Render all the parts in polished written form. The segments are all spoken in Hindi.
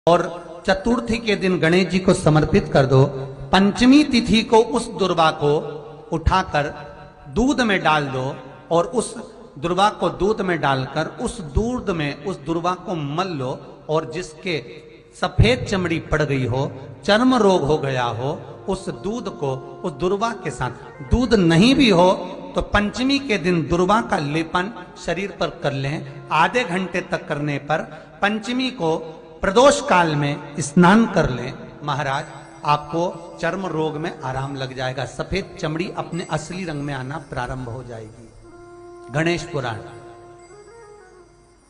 और चतुर्थी के दिन गणेश जी को समर्पित कर दो। पंचमी तिथि को उस दुर्वा को उठाकर दूध में डाल दो और उस दुर्वा को दूध में डालकर उस दूध में उस दुर्वा को मल लो और जिसके सफेद चमड़ी पड़ गई हो, चर्म रोग हो गया हो, उस दूध को उस दुर्वा के साथ, दूध नहीं भी हो तो पंचमी के दिन दुर्वा का लेपन शरीर पर कर लें। आधे घंटे तक करने पर पंचमी को प्रदोष काल में स्नान कर लें। महाराज आपको चर्म रोग में आराम लग जाएगा, सफेद चमड़ी अपने असली रंग में आना प्रारंभ हो जाएगी। गणेश पुराण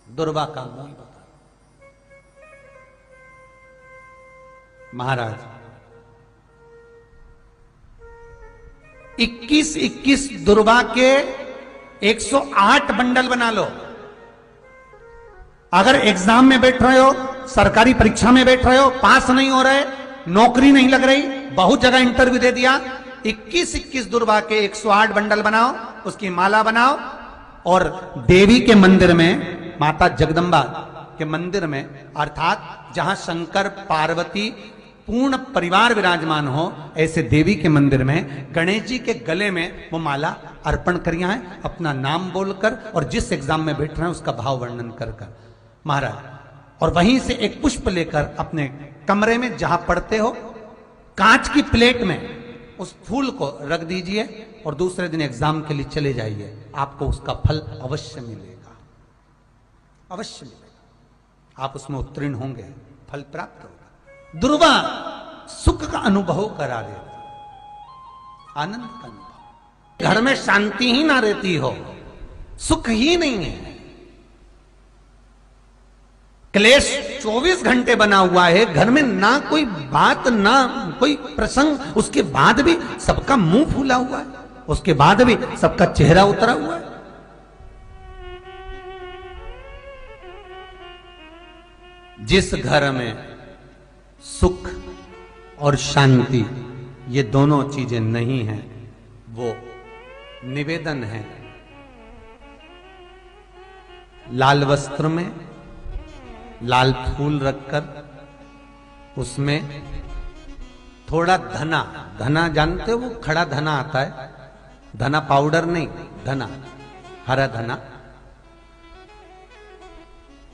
दुर्वा का मूल बता। महाराज 21 दुर्वा के 108 बंडल बना लो। अगर एग्जाम में बैठ रहे हो, सरकारी परीक्षा में बैठ रहे हो, पास नहीं हो रहे, नौकरी नहीं लग रही, बहुत जगह इंटरव्यू दे दिया, 21 दुर्वा के 108 बंडल बनाओ, उसकी माला बनाओ और देवी के मंदिर में, माता जगदम्बा के मंदिर में, अर्थात जहां शंकर पार्वती पूर्ण परिवार विराजमान हो, ऐसे देवी के मंदिर में गणेश जी के गले में वो माला अर्पण करिए हैं, अपना नाम बोलकर और जिस एग्जाम में बैठ रहे हैं उसका भाव वर्णन कर महाराज। और वहीं से एक पुष्प लेकर अपने कमरे में जहां पढ़ते हो, कांच की प्लेट में उस फूल को रख दीजिए और दूसरे दिन एग्जाम के लिए चले जाइए। आपको उसका फल अवश्य मिलेगा, अवश्य मिलेगा। आप उसमें उत्तीर्ण होंगे, फल प्राप्त होगा। दुर्वा सुख का अनुभव करा देता, आनंद का अनुभव। घर में शांति ही ना रहती हो, सुख ही नहीं है, क्लेश 24 घंटे बना हुआ है घर में, ना कोई बात ना कोई प्रसंग, उसके बाद भी सबका मुंह फूला हुआ है, उसके बाद भी सबका चेहरा उतरा हुआ है। जिस घर में सुख और शांति ये दोनों चीजें नहीं हैं, वो निवेदन है लाल वस्त्र में लाल फूल रखकर उसमें थोड़ा धना, धना जानते हो, वो खड़ा धना आता है, धना पाउडर नहीं, धना, हरा धना,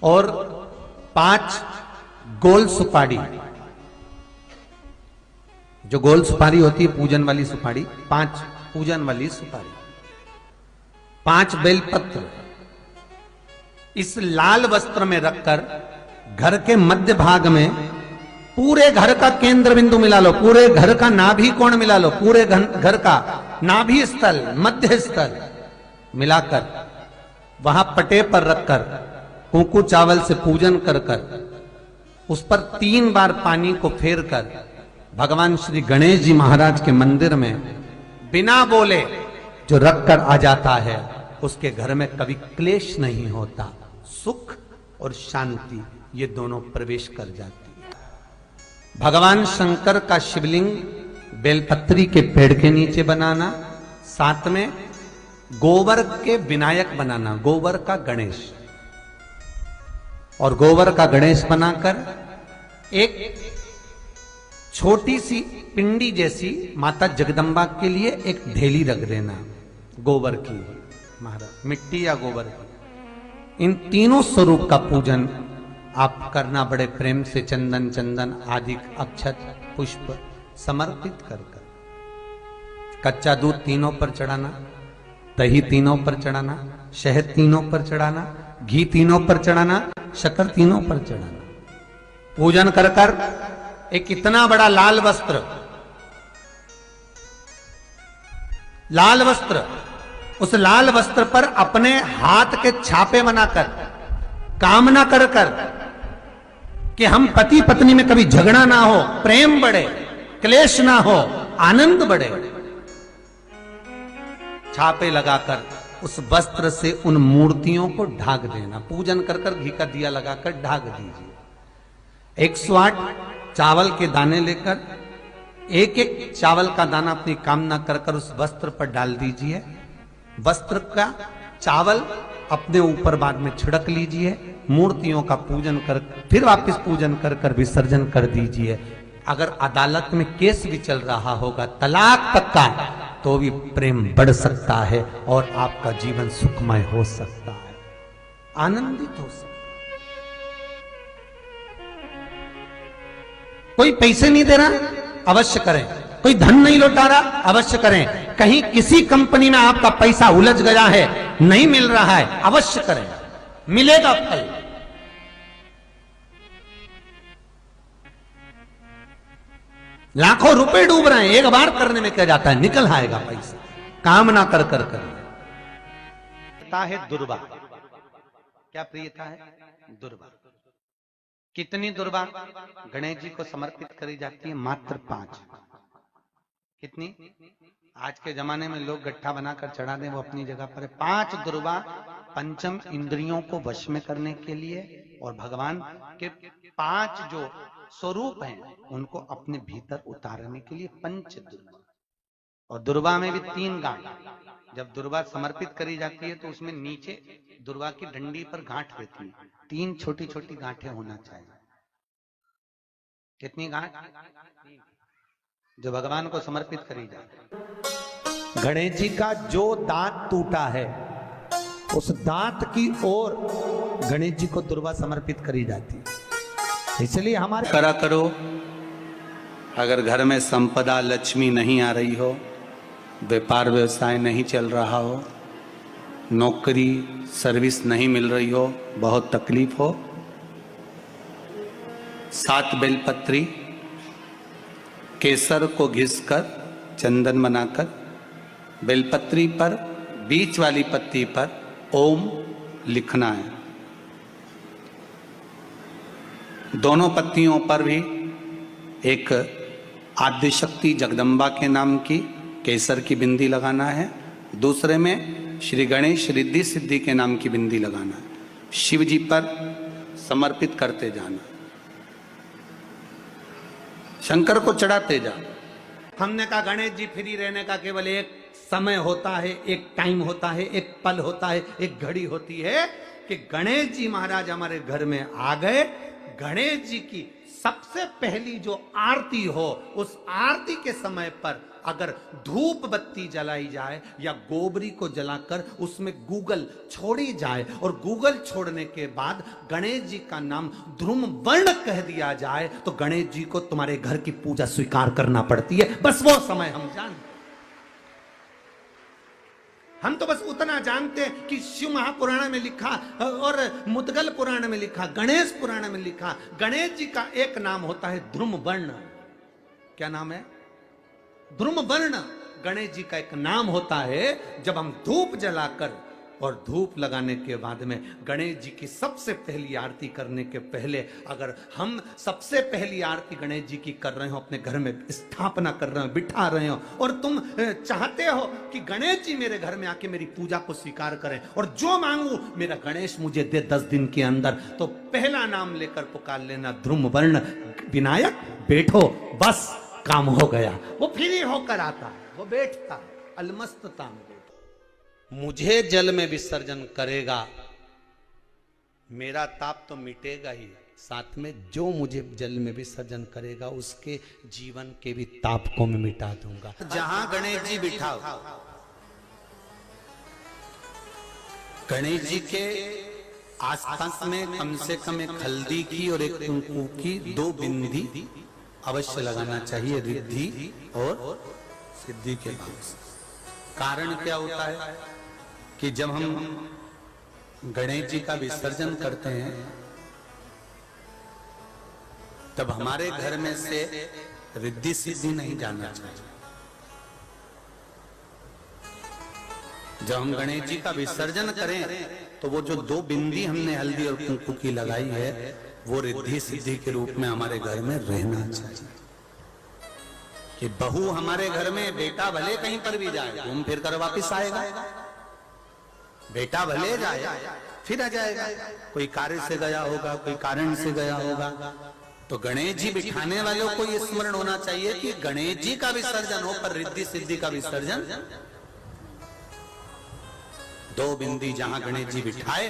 और 5 गोल सुपारी, जो गोल सुपारी होती है पूजन वाली सुपारी, 5 पूजन वाली सुपारी, 5 बेलपत्र इस लाल वस्त्र में रखकर घर के मध्य भाग में पूरे घर का केंद्र बिंदु मिला लो, पूरे घर का नाभि कोण मिला लो, पूरे घर का नाभि स्थल, मध्य स्थल मिलाकर वहां पटे पर रखकर कुंकू चावल से पूजन कर कर उस पर 3 बार पानी को फेर कर भगवान श्री गणेश जी महाराज के मंदिर में बिना बोले जो रख कर आ जाता है, उसके घर में कभी क्लेश नहीं होता, सुख और शांति ये दोनों प्रवेश कर जाती है। भगवान शंकर का शिवलिंग बेलपत्री के पेड़ के नीचे बनाना, साथ में गोबर के विनायक बनाना, गोबर का गणेश, और गोबर का गणेश बनाकर एक छोटी सी पिंडी जैसी माता जगदम्बा के लिए एक ढेली रख देना, गोबर की, महाराज मिट्टी या गोबर की। इन तीनों स्वरूप का पूजन आप करना बड़े प्रेम से, चंदन चंदन आदि अक्षत पुष्प समर्पित कर कर। कच्चा दूध तीनों पर चढ़ाना, दही तीनों पर चढ़ाना, शहद तीनों पर चढ़ाना, घी तीनों पर चढ़ाना, शक्कर तीनों पर चढ़ाना। पूजन कर कर एक इतना बड़ा लाल वस्त्र, लाल वस्त्र, उस लाल वस्त्र पर अपने हाथ के छापे बनाकर कामना कर कर कि हम पति पत्नी में कभी झगड़ा ना हो, प्रेम बढ़े, क्लेश ना हो, आनंद बढ़े, छापे लगाकर उस वस्त्र से उन मूर्तियों को ढाक देना। पूजन कर कर घी का दिया लगाकर ढाक दीजिए। 108 चावल के दाने लेकर एक एक चावल का दाना अपनी कामना कर कर उस वस्त्र पर डाल दीजिए। वस्त्र का चावल अपने ऊपर बाद में छिड़क लीजिए, मूर्तियों का पूजन कर फिर वापस पूजन कर कर विसर्जन कर दीजिए। अगर अदालत में केस भी चल रहा होगा तलाक तक का, तो भी प्रेम बढ़ सकता है और आपका जीवन सुखमय हो सकता है, आनंदित हो सकता है। कोई पैसे नहीं दे रहा, अवश्य करें। कोई धन नहीं लौटा रहा, अवश्य करें। कहीं किसी कंपनी में आपका पैसा उलझ गया है, नहीं मिल रहा है, अवश्य करें, मिलेगा फल। लाखों रुपए डूब रहे हैं, एक बार करने में क्या जाता है, निकल आएगा पैसा, काम ना कर कर कर। है दुर्वा, क्या प्रियता है? दुर्वा। कितनी दुर्वा गणेश जी को समर्पित करी जाती है? मात्र 5। कितनी? आज के जमाने में लोग गट्ठा बनाकर चढ़ा दें, वो अपनी जगह पर है। 5 दुर्वा पंचम इंद्रियों को वश में करने के लिए और भगवान के 5 जो स्वरूप हैं उनको अपने भीतर उतारने के लिए पंच दुर्वा। और दुर्वा में भी 3 गांठ। जब दुर्वा समर्पित करी जाती है तो उसमें नीचे दुर्वा की डंडी पर गांठ रहती है, 3 छोटी छोटी गांठें होना चाहिए। कितनी गांठ? जो भगवान को समर्पित करी जाए। गणेश जी का जो दांत टूटा है उस दांत की ओर गणेश जी को दुर्वा समर्पित करी जाती है। इसलिए हमारे करा करो। अगर घर में संपदा लक्ष्मी नहीं आ रही हो, व्यापार व्यवसाय नहीं चल रहा हो, नौकरी सर्विस नहीं मिल रही हो, बहुत तकलीफ हो, 7 बेलपत्री केसर को घिसकर चंदन बनाकर बेलपत्री पर बीच वाली पत्ती पर ओम लिखना है। दोनों पत्तियों पर भी एक आद्यशक्ति जगदम्बा के नाम की केसर की बिंदी लगाना है, दूसरे में श्री गणेश रिद्धि सिद्धि के नाम की बिंदी लगाना है। शिव जी पर समर्पित करते जाना, शंकर को चढ़ाते जा। हमने कहा गणेश जी फ्री रहने का केवल एक समय होता है, एक टाइम होता है, एक पल होता है, एक घड़ी होती है कि गणेश जी महाराज हमारे घर में आ गए। गणेश जी की सबसे पहली जो आरती हो, उस आरती के समय पर अगर धूप बत्ती जलाई जाए या गोबरी को जलाकर उसमें गूगल छोड़ी जाए और गूगल छोड़ने के बाद गणेश जी का नाम ध्रुम वर्ण कह दिया जाए तो गणेश जी को तुम्हारे घर की पूजा स्वीकार करना पड़ती है। बस वो समय हम जानते, हम तो बस उतना जानते हैं कि शिव महापुराण में लिखा और मुद्गल पुराण में लिखा, गणेश पुराण में लिखा, गणेश जी का एक नाम होता है ध्रुम वर्ण। क्या नाम है? ध्रुम वर्ण गणेश जी का एक नाम होता है। जब हम धूप जलाकर और धूप लगाने के बाद में गणेश जी की सबसे पहली आरती करने के पहले अगर हम सबसे पहली आरती गणेश जी की कर रहे हो, अपने घर में स्थापना कर रहे हो, बिठा रहे हो और तुम चाहते हो कि गणेश जी मेरे घर में आके मेरी पूजा को स्वीकार करें और जो मांगू मेरा गणेश मुझे दे 10 दिन के अंदर, तो पहला नाम लेकर पुकार लेना ध्रुम वर्ण विनायक, बैठो, बस काम हो गया। वो फ्री होकर आता है, वो बैठता है अलमस्तता में बैठता। मुझे जल में विसर्जन करेगा, मेरा ताप तो मिटेगा ही, साथ में जो मुझे जल में विसर्जन करेगा उसके जीवन के भी ताप को मैं मिटा दूंगा। जहां गणेश जी बिठाओ, गणेश जी के आसपास में कम से कम एक हल्दी की और एक कुंकू की 2 बिंदी अवश्य लगाना चाहिए, रिद्धि और सिद्धि के भाव से। कारण क्या होता है कि जब हम गणेश जी का विसर्जन करते हैं तब हमारे घर में से रिद्धि सिद्धि नहीं जाना चाहिए। जब हम गणेश जी का विसर्जन करें तो वो जो 2 बिंदी हमने हल्दी और कुंकू की लगाई है वो रिद्धि सिद्धि के रूप में हमारे घर में रहना चाहिए। कि बहू हमारे घर में, बेटा भले कहीं पर भी जाए घूम फिर कर वापिस आएगा, बेटा भले जाए फिर आ जाएगा, कोई कार्य से गया होगा, कोई कारण से गया होगा। तो गणेश जी बिठाने वालों को यह स्मरण होना चाहिए कि गणेश जी का विसर्जन हो पर रिद्धि सिद्धि का विसर्जन 2 बिंदी जहां गणेश जी बिठाए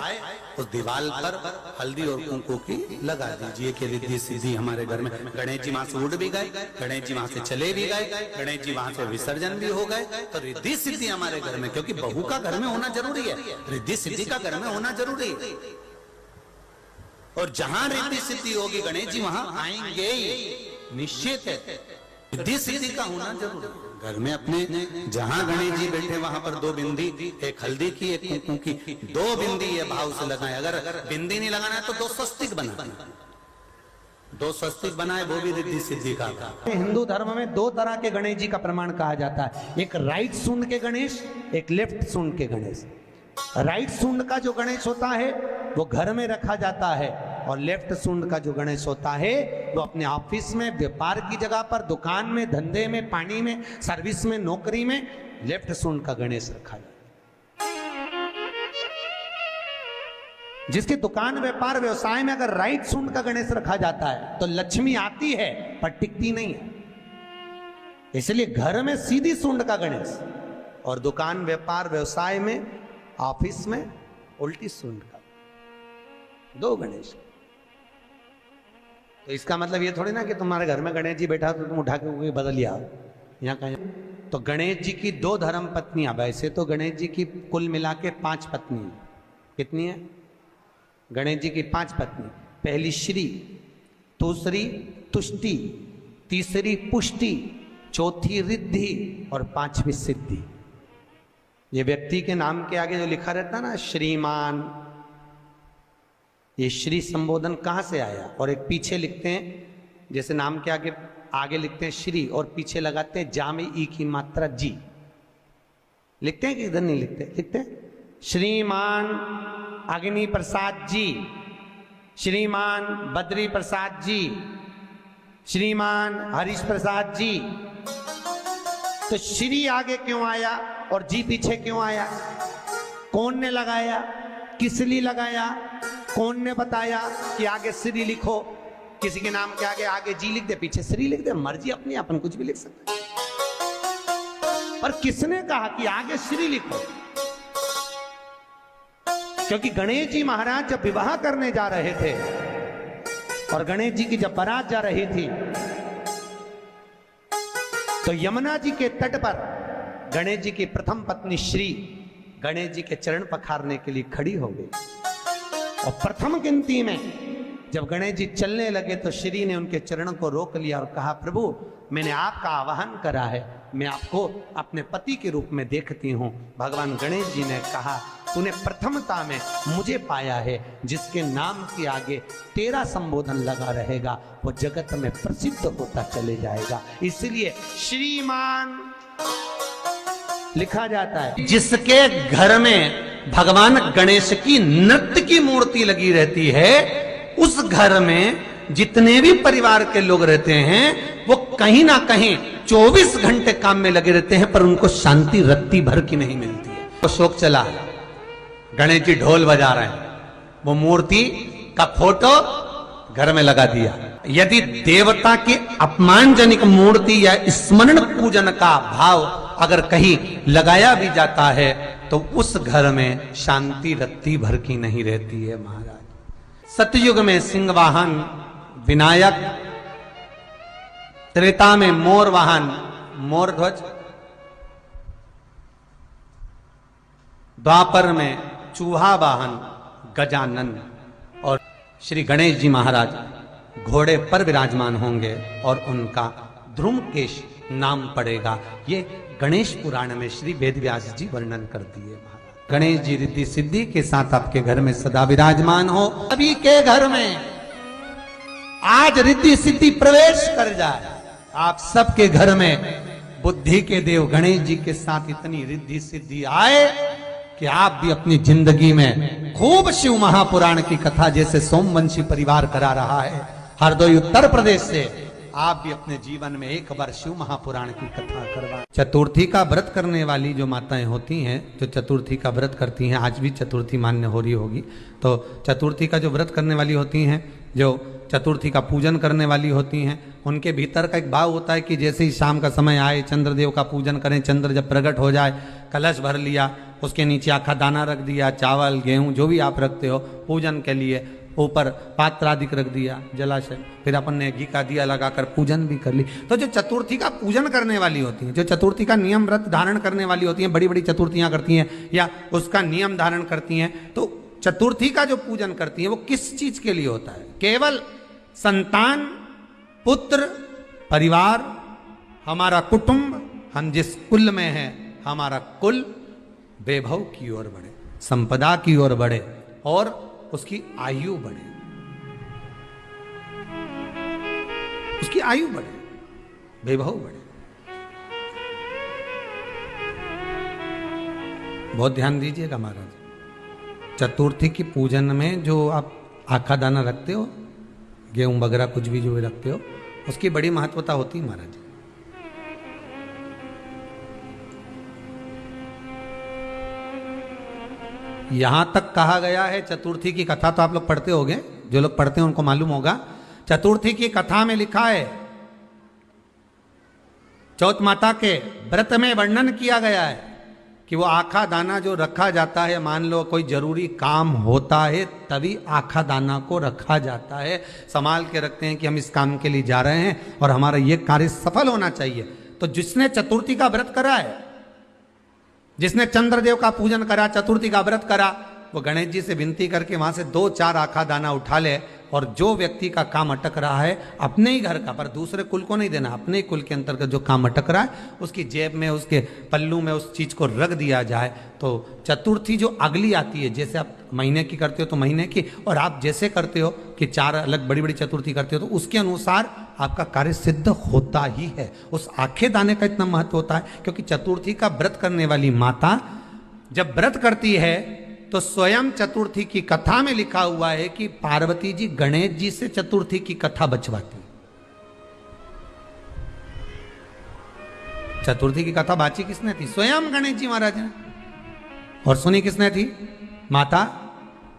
उस दीवार पर हल्दी और कुंकू की लगा दीजिए कि रिद्धि सिद्धि हमारे घर में। गणेश जी वहां से उड़ भी गए, गणेश जी वहां से चले भी गए, गणेश जी वहां से विसर्जन भी हो गए, तो रिद्धि सिद्धि हमारे घर में, क्योंकि बहू का घर में होना जरूरी है, रिद्धि सिद्धि का घर में होना जरूरी है। और जहां रिद्धि सिद्धि होगी गणेश जी वहां आएंगे, निश्चित है। रिद्धि सिद्धि का होना जरूरी है। घर में अपने जहां गणेश जी बैठे वहां पर 2 बिंदी, एक हल्दी की एक कुंकू की, 2 बिंदी ये भाव से लगाए। अगर बिंदी नहीं लगाना है तो 2 स्वस्तिक बनाए, 2 स्वस्तिक बनाए, वो भी रिद्धि सिद्धि का। हिंदू धर्म में 2 तरह के गणेश जी का प्रमाण कहा जाता है, एक राइट सूंड के गणेश, एक लेफ्ट सूंड के गणेश। राइट सूंड का जो गणेश होता है वो घर में रखा जाता है, और लेफ्ट सूंड का जो गणेश होता है वो अपने ऑफिस में, व्यापार की जगह पर, दुकान में, धंधे में, पानी में, सर्विस में, नौकरी में लेफ्ट सूंड का गणेश रखा जाता है। जिसकी दुकान, व्यापार, व्यवसाय में अगर राइट सूंड का गणेश रखा जाता है तो लक्ष्मी आती है पर टिकती नहीं है। इसलिए घर में सीधी सूंड का गणेश, और दुकान, व्यापार, व्यवसाय में, ऑफिस में उल्टी सूंड का 2 गणेश। तो इसका मतलब ये थोड़ी ना कि तुम्हारे घर में गणेश जी बैठा तो तुम उठा के बदल लिया यहाँ कहीं। तो गणेश जी की 2 धर्म पत्नियां, वैसे तो गणेश जी की कुल मिला के 5 पत्नी। कितनी है? गणेश जी की 5 पत्नी। पहली श्री, दूसरी तुष्टि, तीसरी पुष्टि, चौथी रिद्धि और 5वीं सिद्धि। ये व्यक्ति के नाम के आगे जो लिखा रहता है ना श्रीमान, ये श्री संबोधन कहाँ से आया? और एक पीछे लिखते हैं, जैसे नाम के आगे लिखते हैं श्री और पीछे लगाते हैं जा में ई की मात्रा जी। लिखते हैं कि इधर नहीं लिखते? लिखते हैं श्रीमान अग्नि प्रसाद जी, श्रीमान बद्री प्रसाद जी, श्रीमान हरीश प्रसाद जी। तो श्री आगे क्यों आया और जी पीछे क्यों आया? कौन ने लगाया? किस लिए लगाया? कौन ने बताया कि आगे श्री लिखो? किसी के नाम के आगे जी लिख दे, पीछे श्री लिख दे, मर्जी अपनी, अपन कुछ भी लिख सकते। पर किसने कहा कि आगे श्री लिखो? क्योंकि गणेश जी महाराज जब विवाह करने जा रहे थे और गणेश जी की जब बारात जा रही थी तो यमुना जी के तट पर गणेश जी की प्रथम पत्नी श्री गणेश जी के चरण पखारने के लिए खड़ी हो गई। और प्रथम गिनती में जब गणेश जी चलने लगे तो श्री ने उनके चरणों को रोक लिया और कहा, प्रभु मैंने आपका आवाहन करा है, मैं आपको अपने पति के रूप में देखती हूँ। भगवान गणेश जी ने कहा, तूने प्रथमता में मुझे पाया है, जिसके नाम के आगे तेरा संबोधन लगा रहेगा वो जगत में प्रसिद्ध होता चले जाएगा। इसलिए श्रीमान लिखा जाता है। जिसके घर में भगवान गणेश की नृत्य की मूर्ति लगी रहती है, उस घर में जितने भी परिवार के लोग रहते हैं वो कहीं ना कहीं 24 घंटे काम में लगे रहते हैं, पर उनको शांति रत्ती भर की नहीं मिलती है। तो शोक चला, गणेश जी ढोल बजा रहे हैं, वो मूर्ति का फोटो घर में लगा दिया। यदि देवता की अपमानजनक मूर्ति या स्मरण पूजन का भाव अगर कहीं लगाया भी जाता है तो उस घर में शांति रत्ती भर की नहीं रहती है महाराज। सतयुग में सिंह वाहन विनायक, त्रेता में मोर वाहन मोर ध्वज, द्वापर में चूहा वाहन गजानन, और श्री गणेश जी महाराज घोड़े पर विराजमान होंगे और उनका ध्रुमकेश नाम पड़ेगा। ये गणेश पुराण में श्री वेदव्यास जी वर्णन कर दिए महाराज। गणेश जी रिद्धि सिद्धि के साथ आपके घर में सदा विराजमान हो। सभी के घर में आज रिद्धि सिद्धि प्रवेश कर जाए। आप सबके घर में बुद्धि के देव गणेश जी के साथ इतनी रिद्धि सिद्धि आए कि आप भी अपनी जिंदगी में खूब शिव महापुराण की कथा, जैसे सोमवंशी परिवार करा रहा है हरदोई उत्तर प्रदेश से, आप भी अपने जीवन में एक बार शिव महापुराण की कथा करवा। चतुर्थी का व्रत करने वाली जो माताएं होती हैं, जो चतुर्थी का व्रत करती हैं, आज भी चतुर्थी मान्य हो रही होगी, तो चतुर्थी का जो व्रत करने वाली होती हैं, जो चतुर्थी का पूजन करने वाली होती हैं, उनके भीतर का एक भाव होता है कि जैसे ही शाम का समय आए चंद्रदेव का पूजन करें, चंद्र जब प्रकट हो जाए, कलश भर लिया, उसके नीचे आखा दाना रख दिया, चावल गेहूं जो भी आप रखते हो पूजन के लिए, ऊपर पात्र आदि रख दिया जलाशय, फिर अपन ने घी का दिया लगाकर पूजन भी कर ली। तो जो चतुर्थी का पूजन करने वाली होती हैं, जो चतुर्थी का नियम व्रत धारण करने वाली होती हैं, बड़ी बड़ी चतुर्थियां करती हैं या उसका नियम धारण करती हैं, तो चतुर्थी का जो पूजन करती हैं वो किस चीज के लिए होता है? केवल संतान, पुत्र, परिवार, हमारा कुटुंब, हम जिस कुल में हैं हमारा कुल वैभव की ओर बढ़े, संपदा की ओर बढ़े और उसकी आयु बढ़े, उसकी आयु बढ़े, वैभव बढ़े। बहुत ध्यान दीजिएगा महाराज, चतुर्थी की पूजन में जो आप आखा दाना रखते हो, गेहूं वगैरह कुछ भी जो भी रखते हो, उसकी बड़ी महत्वता होती है महाराज। यहां तक कहा गया है, चतुर्थी की कथा तो आप लोग पढ़ते होंगे, जो लोग पढ़ते हैं उनको मालूम होगा। चतुर्थी की कथा में लिखा है, चौथ माता के व्रत में वर्णन किया गया है कि वो आखा दाना जो रखा जाता है, मान लो कोई जरूरी काम होता है तभी आखा दाना को रखा जाता है, संभाल के रखते हैं कि हम इस काम के लिए जा रहे हैं और हमारा ये कार्य सफल होना चाहिए। तो जिसने चतुर्थी का व्रत करा है, जिसने चंद्रदेव का पूजन करा, चतुर्थी का व्रत करा, वो गणेश जी से विनती करके वहां से 2-4 आखा दाना उठा ले, और जो व्यक्ति का काम अटक रहा है अपने ही घर का, पर दूसरे कुल को नहीं देना, अपने ही कुल के अंतर्गत जो काम अटक रहा है उसकी जेब में, उसके पल्लू में उस चीज को रख दिया जाए। तो चतुर्थी जो अगली आती है, जैसे आप महीने की करते हो तो महीने की, और आप जैसे करते हो कि 4 अलग बड़ी बड़ी चतुर्थी करते हो तो उसके अनुसार आपका कार्य सिद्ध होता ही है। उस आखे दाने का इतना महत्व होता है क्योंकि चतुर्थी का व्रत करने वाली माता जब व्रत करती है तो स्वयं चतुर्थी की कथा में लिखा हुआ है कि पार्वती जी गणेश जी से चतुर्थी की कथा बचवाती। चतुर्थी की कथा बाची किसने थी? स्वयं गणेश जी महाराज ने। और सुनी किसने थी? माता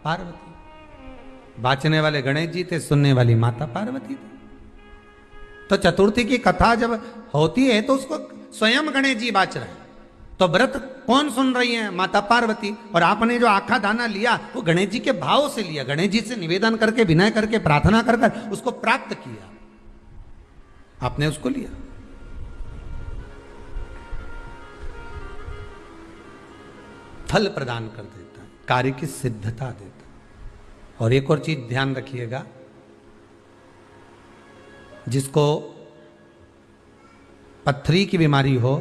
पार्वती। बाचने वाले गणेश जी थे, सुनने वाली माता पार्वती थी। तो चतुर्थी की कथा जब होती है तो उसको स्वयं गणेश जी बाच रहे हैं, तो व्रत कौन सुन रही है? माता पार्वती। और आपने जो आखा दाना लिया वो गणेश जी के भाव से लिया, गणेश जी से निवेदन करके, विनय करके, प्रार्थना कर कर उसको प्राप्त किया, आपने उसको लिया। फल प्रदान कर देता है, कार्य की सिद्धता देता है। और एक और चीज ध्यान रखिएगा, जिसको पथरी की बीमारी हो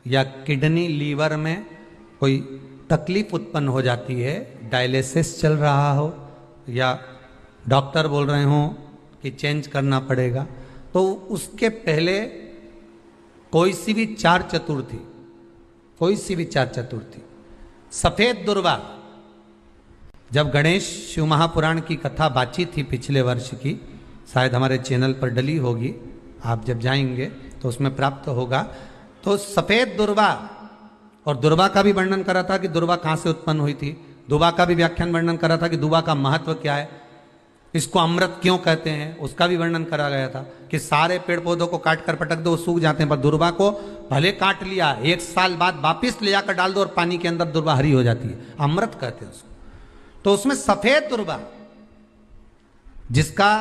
या किडनी लीवर में कोई तकलीफ उत्पन्न हो जाती है, डायलिसिस चल रहा हो या डॉक्टर बोल रहे हो कि चेंज करना पड़ेगा, तो उसके पहले कोई सी भी 4 चतुर्थी, कोई सी भी 4 चतुर्थी, सफेद दुर्वा, जब गणेश शिव महापुराण की कथा बाची थी पिछले वर्ष की, शायद हमारे चैनल पर डली होगी, आप जब जाएंगे तो उसमें प्राप्त होगा। तो सफेद दुर्वा, और दुर्वा का भी वर्णन करा था कि दुर्वा कहां से उत्पन्न हुई थी, दुबा का भी व्याख्यान वर्णन करा था कि दुबा का महत्व क्या है, इसको अमृत क्यों कहते हैं, उसका भी वर्णन करा गया था कि सारे पेड़ पौधों को काट कर पटक दो, सूख जाते हैं, पर दुर्वा को भले काट लिया, 1 साल बाद वापिस ले जाकर डाल दो और पानी के अंदर दुर्वा हरी हो जाती है, अमृत कहते हैं उसको। तो उसमें सफेद दुर्वा, जिसका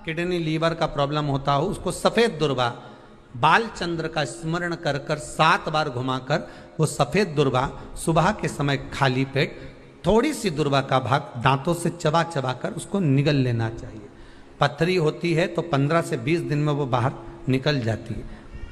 किडनी लीवर का प्रॉब्लम होता हो, उसको सफेद दुर्वा, बालचंद्र का स्मरण कर कर 7 बार घुमाकर वो सफेद दुर्वा सुबह के समय खाली पेट थोड़ी सी दुर्वा का भाग दांतों से चबा चबा कर उसको निगल लेना चाहिए। पथरी होती है तो 15 से 20 दिन में वो बाहर निकल जाती है,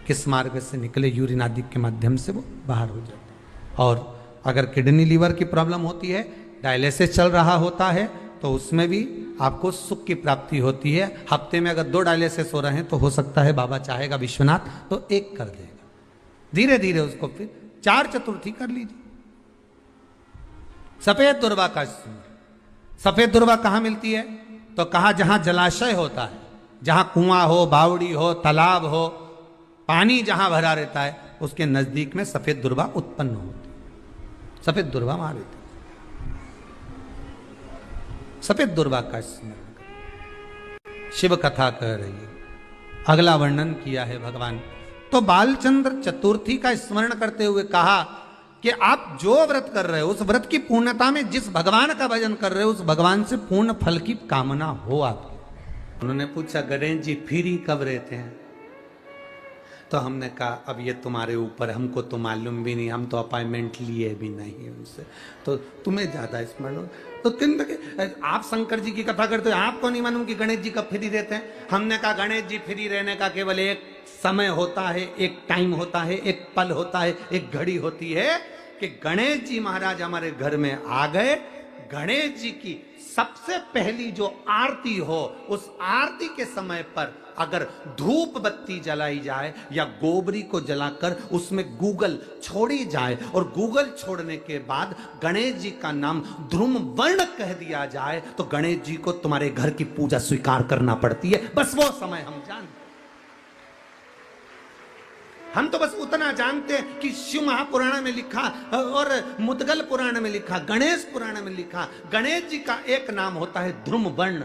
किस मार्ग से निकले, यूरिन आदि के माध्यम से वो बाहर हो जाती है। और अगर किडनी लीवर की प्रॉब्लम होती है, डायलिसिस चल रहा होता है, तो उसमें भी आपको सुख की प्राप्ति होती है। हफ्ते में अगर 2 डायलिसिस हो रहे हैं तो हो सकता है बाबा चाहेगा विश्वनाथ तो 1 कर देगा, धीरे धीरे उसको फिर 4 चतुर्थी कर लीजिए। सफेद दुर्वा का, सफेद दुर्वा कहां मिलती है? तो कहा जहां जलाशय होता है, जहां कुआं हो, बावड़ी हो, तालाब हो, पानी जहां भरा रहता है, उसके नजदीक में सफेद दुर्वा उत्पन्न होती है। सफेद दुर्वा वहां रहती है। सफेद दुर्वा का स्मरण शिव कथा कह रही है। अगला वर्णन किया है भगवान। तो बालचंद्र चतुर्थी का स्मरण करते हुए कहा कि आप जो व्रत कर रहे हो उस व्रत की पूर्णता में जिस भगवान का भजन कर रहे हो उस भगवान से पूर्ण फल की कामना हो आपकी। उन्होंने पूछा गणेश जी फ्री कब रहते हैं? तो हमने कहा अब ये तुम्हारे ऊपर, हमको तो मालूम भी नहीं, हम तो अपॉइंटमेंट लिए भी नहीं उनसे, तो तुम्हें ज्यादा स्मरण हो। तो आप शंकर जी की कथा करते हो, आपको नहीं मालूम कि गणेश जी कब फ्री रहते हैं? हमने कहा गणेश जी फ्री रहने का केवल एक समय होता है, एक टाइम होता है, एक पल होता है, एक घड़ी होती है कि गणेश जी महाराज हमारे घर में आ गए। गणेश जी की सबसे पहली जो आरती हो उस आरती के समय पर अगर धूप बत्ती जलाई जाए या गोबरी को जलाकर उसमें गूगल छोड़ी जाए और गूगल छोड़ने के बाद गणेश जी का नाम ध्रुम वर्ण कह दिया जाए तो गणेश जी को तुम्हारे घर की पूजा स्वीकार करना पड़ती है। बस वो समय हम जानते, हम तो बस उतना जानते हैं कि शिव महापुराण में लिखा और मुद्गल पुराण में लिखा, गणेश पुराण में लिखा, गणेश जी का एक नाम होता है ध्रुम वर्ण।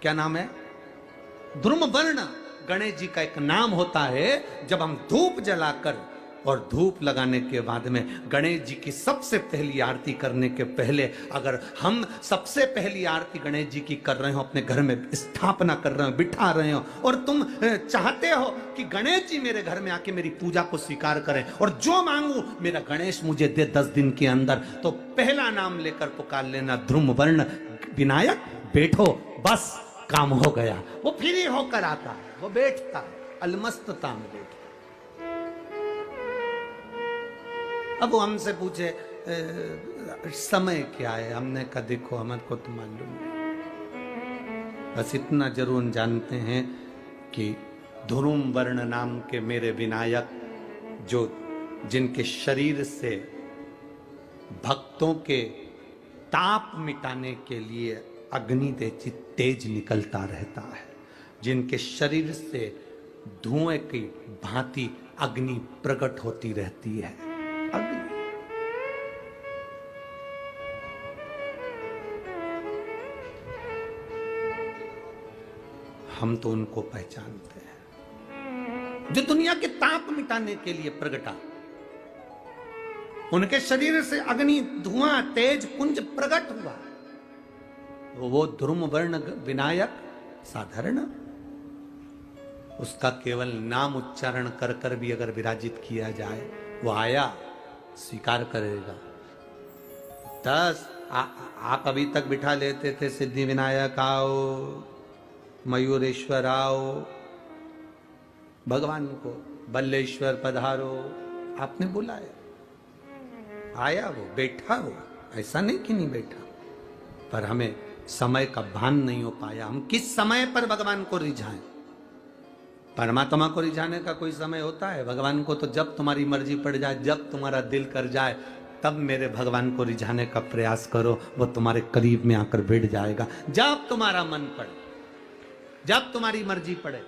क्या नाम है? ध्रुम वर्ण गणेश जी का एक नाम होता है। जब हम धूप जलाकर और धूप लगाने के बाद में गणेश जी की सबसे पहली आरती करने के पहले अगर हम सबसे पहली आरती गणेश जी की कर रहे हो, अपने घर में स्थापना कर रहे हो, बिठा रहे हो और तुम चाहते हो कि गणेश जी मेरे घर में आके मेरी पूजा को स्वीकार करें और जो मांगू मेरा गणेश मुझे दे 10 दिन के अंदर, तो पहला नाम लेकर पुकार लेना ध्रुम वर्ण विनायक, बैठो, बस काम हो गया। वो फ्री होकर आता है, वो बैठता है, अलमस्तता में बैठता। अब वो हमसे पूछे समय क्या है? हमने कहा देखो हमारे को तो मालूम नहीं, बस इतना जरूर जानते हैं कि ध्रुम वर्ण नाम के मेरे विनायक जो जिनके शरीर से भक्तों के ताप मिटाने के लिए अग्नि तेज निकलता रहता है, जिनके शरीर से धुएं की भांति अग्नि प्रकट होती रहती है। अग्नि हम तो उनको पहचानते हैं जो दुनिया के ताप मिटाने के लिए प्रगटा, उनके शरीर से अग्नि धुआं तेज पुंज प्रकट हुआ। वो ध्रुम वर्ण विनायक साधारण, उसका केवल नाम उच्चारण कर कर भी अगर विराजित किया जाए वो आया स्वीकार करेगा। 10 आप अभी तक बिठा लेते थे सिद्धि विनायक आओ, मयूरेश्वर आओ, भगवान को बल्लेश्वर पधारो, आपने बुलाया, आया वो, बैठा वो, ऐसा नहीं कि नहीं बैठा, पर हमें समय का भान नहीं हो पाया। हम किस समय पर भगवान को रिझाएं? परमात्मा को रिझाने का कोई समय होता है? भगवान को तो जब तुम्हारी मर्जी पड़ जाए, जब तुम्हारा दिल कर जाए, तब मेरे भगवान को रिझाने का प्रयास करो, वो तुम्हारे करीब में आकर बैठ जाएगा। जब तुम्हारा मन पड़े, जब तुम्हारी मर्जी पड़े।